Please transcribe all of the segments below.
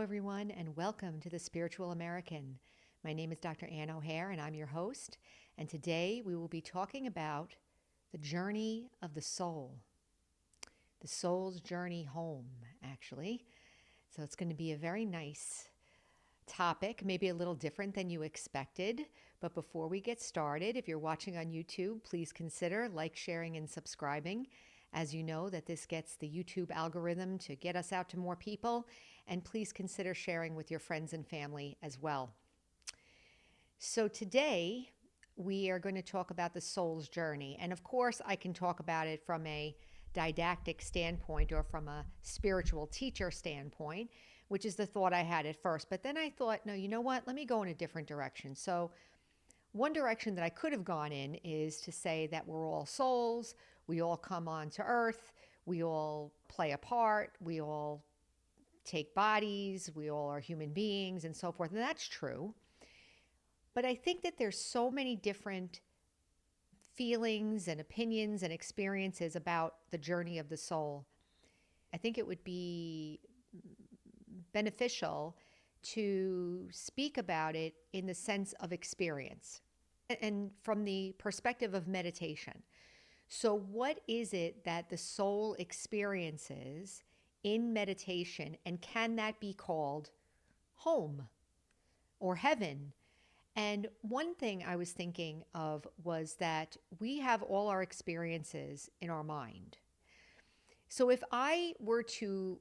everyone, and welcome to The Spiritual American. My name is Dr. Ann O'Hare, and I'm your host. And today we will be talking about the journey of the soul, the soul's journey home, actually. So it's going to be a very nice topic, maybe a little different than you expected. But before we get started, if you're watching on YouTube, please consider like, sharing, and subscribing. As you know, that this gets the YouTube algorithm to get us out to more people. And please consider sharing with your friends and family as well. So today we are going to talk about the soul's journey. And of course, I can talk about it from a didactic standpoint or from a spiritual teacher standpoint, which is the thought I had at first. But then I thought, no, you know what? Let me go in a different direction. So one direction that I could have gone in is to say that we're all souls. We all come onto earth. We all play a part. We all take bodies. We all are human beings and so forth. And that's true. But I think that there's so many different feelings and opinions and experiences about the journey of the soul. I think it would be beneficial to speak about it in the sense of experience and from the perspective of meditation. So what is it that the soul experiences in meditation, and can that be called home or heaven? And one thing I was thinking of was that we have all our experiences in our mind. So if I were to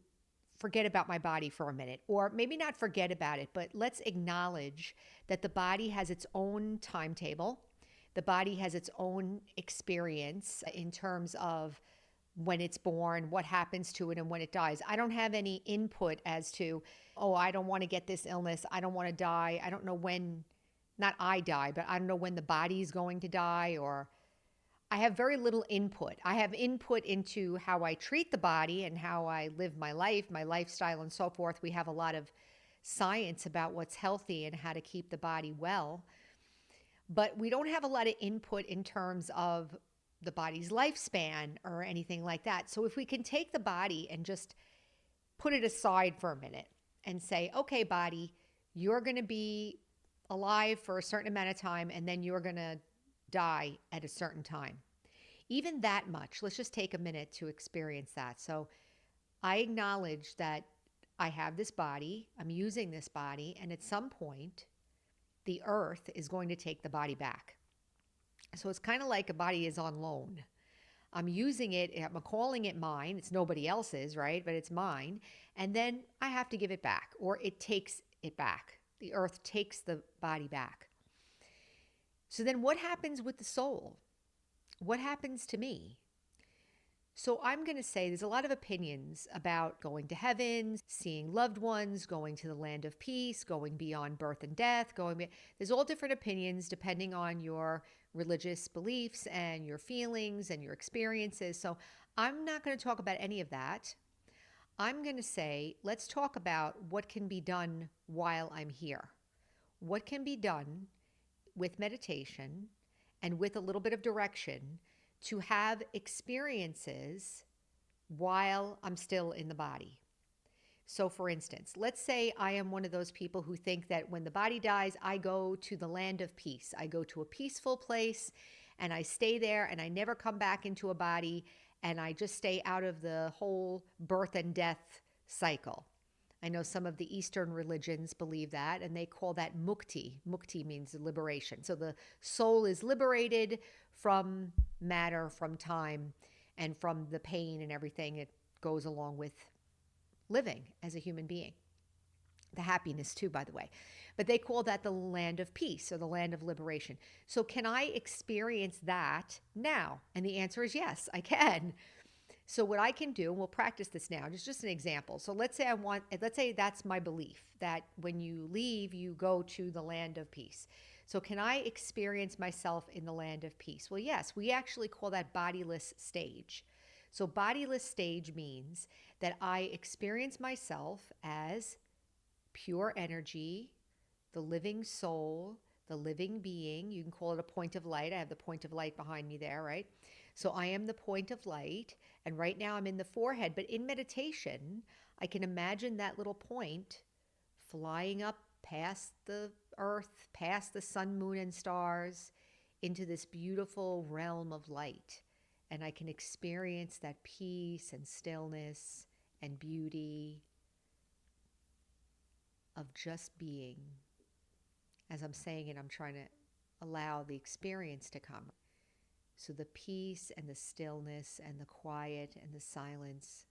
forget about my body for a minute, or maybe not forget about it, but let's acknowledge that the body has its own timetable. The body has its own experience in terms of when it's born, what happens to it, and when it dies. I don't have any input as to, oh, I don't want to get this illness. I don't want to die. I don't know when, not I die, but I don't know when the body's going to die, or I have very little input. I have input into how I treat the body and how I live my life, my lifestyle, and so forth. We have a lot of science about what's healthy and how to keep the body well. But we don't have a lot of input in terms of the body's lifespan or anything like that. So if we can take the body and just put it aside for a minute and say, okay, body, you're going to be alive for a certain amount of time, and then you're going to die at a certain time. Even that much, let's just take a minute to experience that. So I acknowledge that I have this body, I'm using this body, and at some point, the earth is going to take the body back. So it's kind of like a body is on loan. I'm using it, I'm calling it mine. It's nobody else's, right? But it's mine. And then I have to give it back, or it takes it back. The earth takes the body back. So then what happens with the soul? What happens to me? So I'm going to say there's a lot of opinions about going to heaven, seeing loved ones, going to the land of peace, going beyond birth and death, there's all different opinions depending on your religious beliefs and your feelings and your experiences. So I'm not going to talk about any of that. I'm going to say, let's talk about what can be done while I'm here. What can be done with meditation and with a little bit of direction to have experiences while I'm still in the body. So for instance, let's say I am one of those people who think that when the body dies, I go to the land of peace. I go to a peaceful place and I stay there and I never come back into a body, and I just stay out of the whole birth and death cycle. I know some of the Eastern religions believe that, and they call that mukti. Mukti means liberation. So the soul is liberated from matter, from time, and from the pain and everything that goes along with living as a human being. The happiness too, by the way. But they call that the land of peace or the land of liberation. So can I experience that now? And the answer is yes, I can. So what I can do, and we'll practice this now, just an example. So let's say that's my belief, that when you leave, you go to the land of peace. So can I experience myself in the land of peace? Well, yes, we actually call that bodiless stage. So bodiless stage means that I experience myself as pure energy, the living soul, the living being. You can call it a point of light. I have the point of light behind me there, right? So I am the point of light, and right now I'm in the forehead. But in meditation, I can imagine that little point flying up past the earth, past the sun, moon, and stars, into this beautiful realm of light. And I can experience that peace and stillness and beauty of just being. As I'm saying it, I'm trying to allow the experience to come. So the peace and the stillness and the quiet and the silence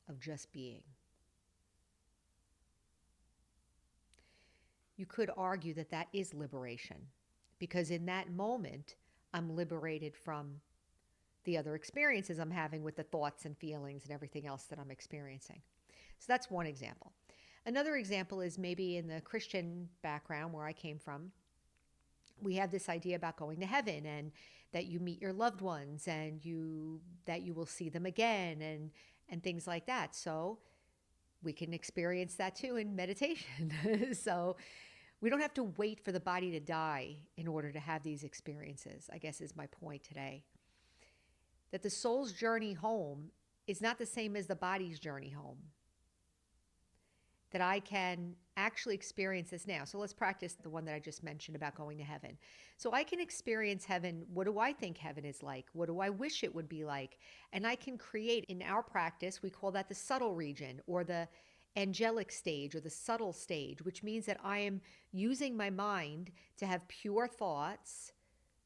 of just being. You could argue that that is liberation, because in that moment, I'm liberated from the other experiences I'm having with the thoughts and feelings and everything else that I'm experiencing. So that's one example. Another example is maybe in the Christian background where I came from. We have this idea about going to heaven and that you meet your loved ones and that you will see them again and things like that. So we can experience that too in meditation. So we don't have to wait for the body to die in order to have these experiences, I guess is my point today. That the soul's journey home is not the same as the body's journey home. That I can actually experience this now. So let's practice the one that I just mentioned about going to heaven. So I can experience heaven. What do I think heaven is like? What do I wish it would be like? And I can create, in our practice, we call that the subtle region or the angelic stage or the subtle stage, which means that I am using my mind to have pure thoughts,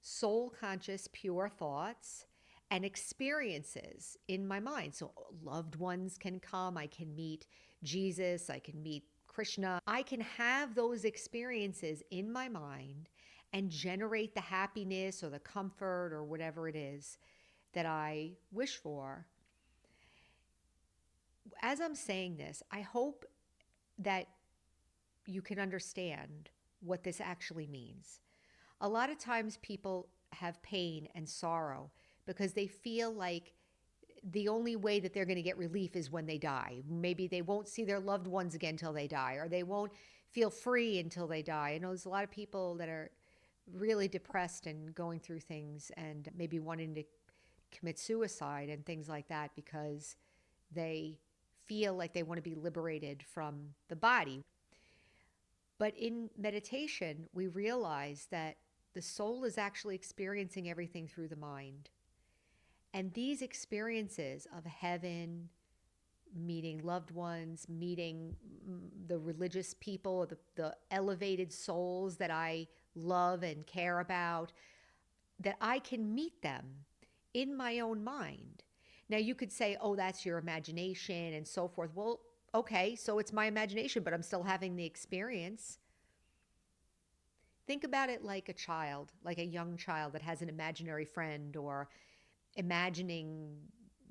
soul conscious, pure thoughts, and experiences in my mind. So loved ones can come. I can meet Jesus. I can meet Krishna. I can have those experiences in my mind and generate the happiness or the comfort or whatever it is that I wish for. As I'm saying this, I hope that you can understand what this actually means. A lot of times people have pain and sorrow because they feel like the only way that they're going to get relief is when they die. Maybe they won't see their loved ones again until they die, or they won't feel free until they die. I know there's a lot of people that are really depressed and going through things and maybe wanting to commit suicide and things like that because they feel like they want to be liberated from the body. But in meditation, we realize that the soul is actually experiencing everything through the mind. And these experiences of heaven, meeting loved ones, meeting the religious people, the elevated souls that I love and care about, that I can meet them in my own mind. Now, you could say, oh, that's your imagination and so forth. Well, okay, so it's my imagination, but I'm still having the experience. Think about it like a child, like a young child that has an imaginary friend, or imagining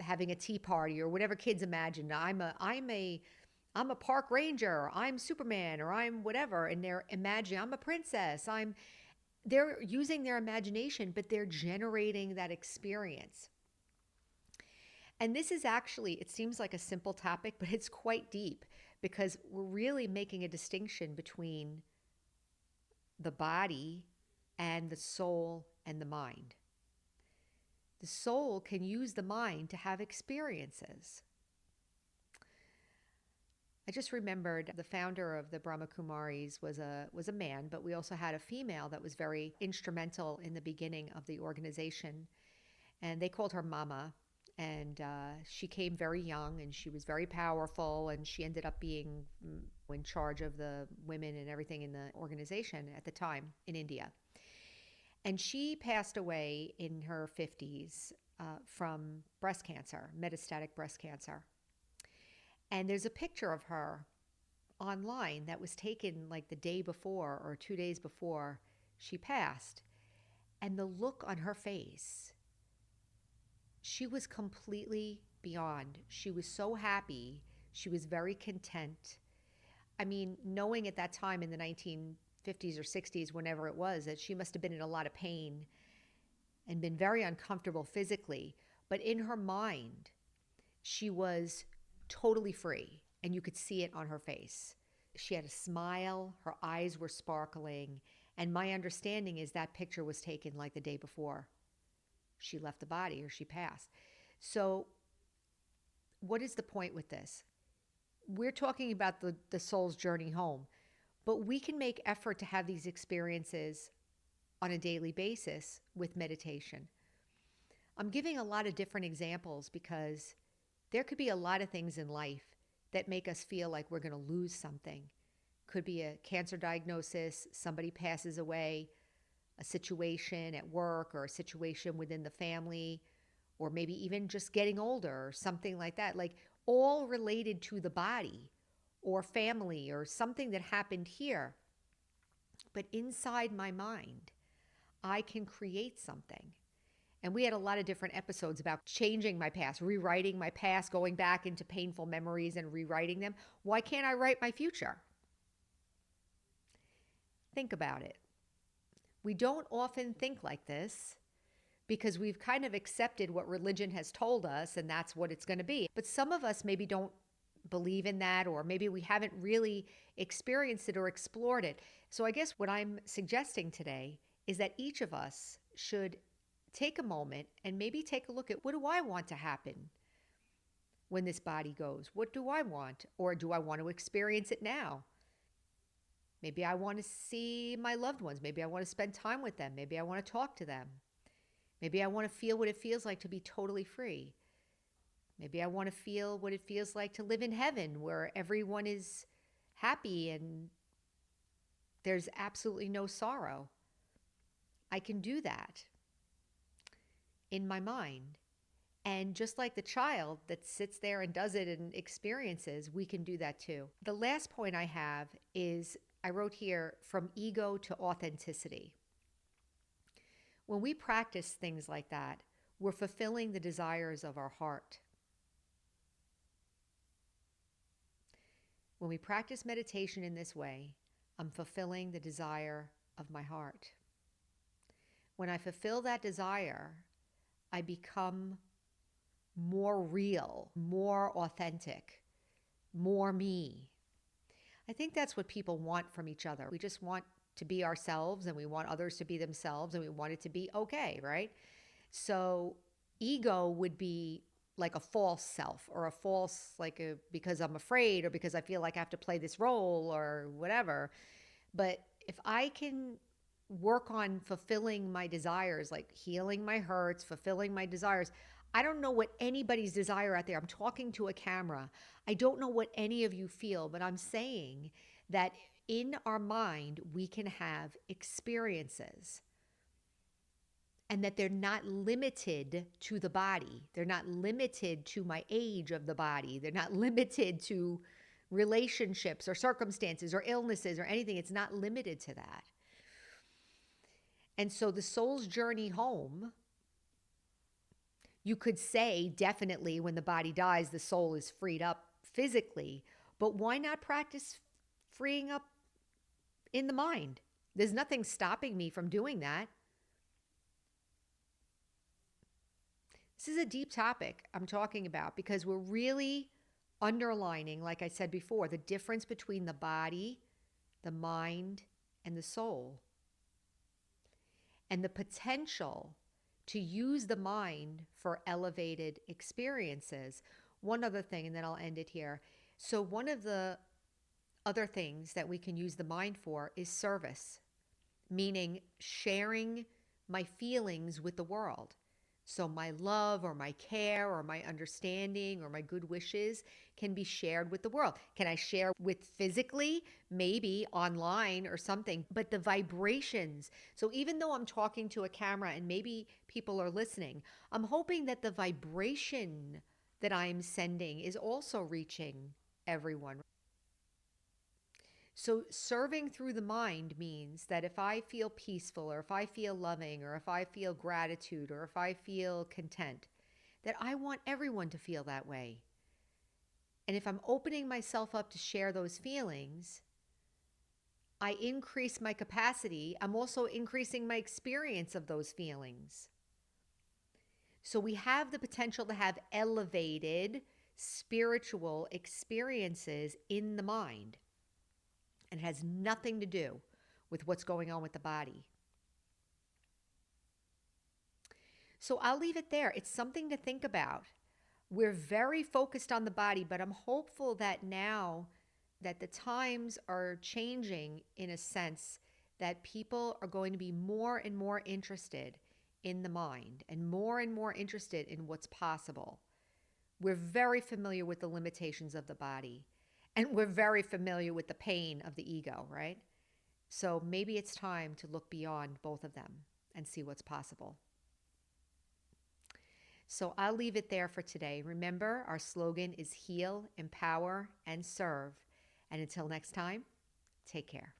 having a tea party, or whatever kids imagine. I'm a park ranger, I'm Superman, or I'm whatever, and they're imagining I'm a princess. They're using their imagination, but they're generating that experience. And this is actually, it seems like a simple topic, but it's quite deep because we're really making a distinction between the body and the soul and the mind. The soul can use the mind to have experiences. I just remembered the founder of the Brahma Kumaris was a man, but we also had a female that was very instrumental in the beginning of the organization. And they called her Mama. And she came very young and she was very powerful, and she ended up being in charge of the women and everything in the organization at the time in India. And she passed away in her 50s from breast cancer, metastatic breast cancer. And there's a picture of her online that was taken like the day before or 2 days before she passed. And the look on her face, she was completely beyond. She was so happy. She was very content. I mean, knowing at that time in the 1950s or 60s, whenever it was, that she must have been in a lot of pain and been very uncomfortable physically. But in her mind, she was totally free, and you could see it on her face. She had a smile, her eyes were sparkling, and my understanding is that picture was taken like the day before she left the body or she passed. So what is the point with this? we're talking about the soul's journey home, but we can make effort to have these experiences on a daily basis with meditation. I'm giving a lot of different examples because there could be a lot of things in life that make us feel like we're going to lose something. Could be a cancer diagnosis, somebody passes away, a situation at work or a situation within the family, or maybe even just getting older or something like that, like all related to the body or family or something that happened here. But inside my mind, I can create something. And we had a lot of different episodes about changing my past, rewriting my past, going back into painful memories and rewriting them. Why can't I write my future? Think about it. We don't often think like this because we've kind of accepted what religion has told us and that's what it's going to be. But some of us maybe don't believe in that, or maybe we haven't really experienced it or explored it. So I guess what I'm suggesting today is that each of us should take a moment and maybe take a look at, what do I want to happen when this body goes? What do I want? Or do I want to experience it now? Maybe I want to see my loved ones. Maybe I want to spend time with them. Maybe I want to talk to them. Maybe I want to feel what it feels like to be totally free. Maybe I want to feel what it feels like to live in heaven where everyone is happy and there's absolutely no sorrow. I can do that in my mind. And just like the child that sits there and does it and experiences, we can do that too. The last point I have is, I wrote here, from ego to authenticity. When we practice things like that, we're fulfilling the desires of our heart. When we practice meditation in this way, I'm fulfilling the desire of my heart. When I fulfill that desire, I become more real, more authentic, more me. I think that's what people want from each other. We just want to be ourselves and we want others to be themselves and we want it to be okay, right? So ego would be like a false self, or a false, because I'm afraid or because I feel like I have to play this role or whatever. But if I can work on fulfilling my desires, like healing my hurts, fulfilling my desires. I don't know what anybody's desire out there. I'm talking to a camera. I don't know what any of you feel, but I'm saying that in our mind, we can have experiences and that they're not limited to the body. They're not limited to my age of the body. They're not limited to relationships or circumstances or illnesses or anything. It's not limited to that. And so the soul's journey home, you could say definitely when the body dies, the soul is freed up physically, but why not practice freeing up in the mind? There's nothing stopping me from doing that. This is a deep topic I'm talking about because we're really underlining, like I said before, the difference between the body, the mind, and the soul. And the potential to use the mind for elevated experiences. One other thing, and then I'll end it here. So one of the other things that we can use the mind for is service, meaning sharing my feelings with the world. So my love or my care or my understanding or my good wishes can be shared with the world. Can I share with physically? Maybe online or something, but the vibrations. So even though I'm talking to a camera and maybe people are listening, I'm hoping that the vibration that I'm sending is also reaching everyone. So serving through the mind means that if I feel peaceful or if I feel loving or if I feel gratitude or if I feel content, that I want everyone to feel that way. And if I'm opening myself up to share those feelings, I increase my capacity. I'm also increasing my experience of those feelings. So we have the potential to have elevated spiritual experiences in the mind. And it has nothing to do with what's going on with the body. So I'll leave it there. It's something to think about. We're very focused on the body, but I'm hopeful that now that the times are changing in a sense that people are going to be more and more interested in the mind and more interested in what's possible. We're very familiar with the limitations of the body, and we're very familiar with the pain of the ego, right? So maybe it's time to look beyond both of them and see what's possible. So I'll leave it there for today. Remember, our slogan is heal, empower, and serve. And until next time, take care.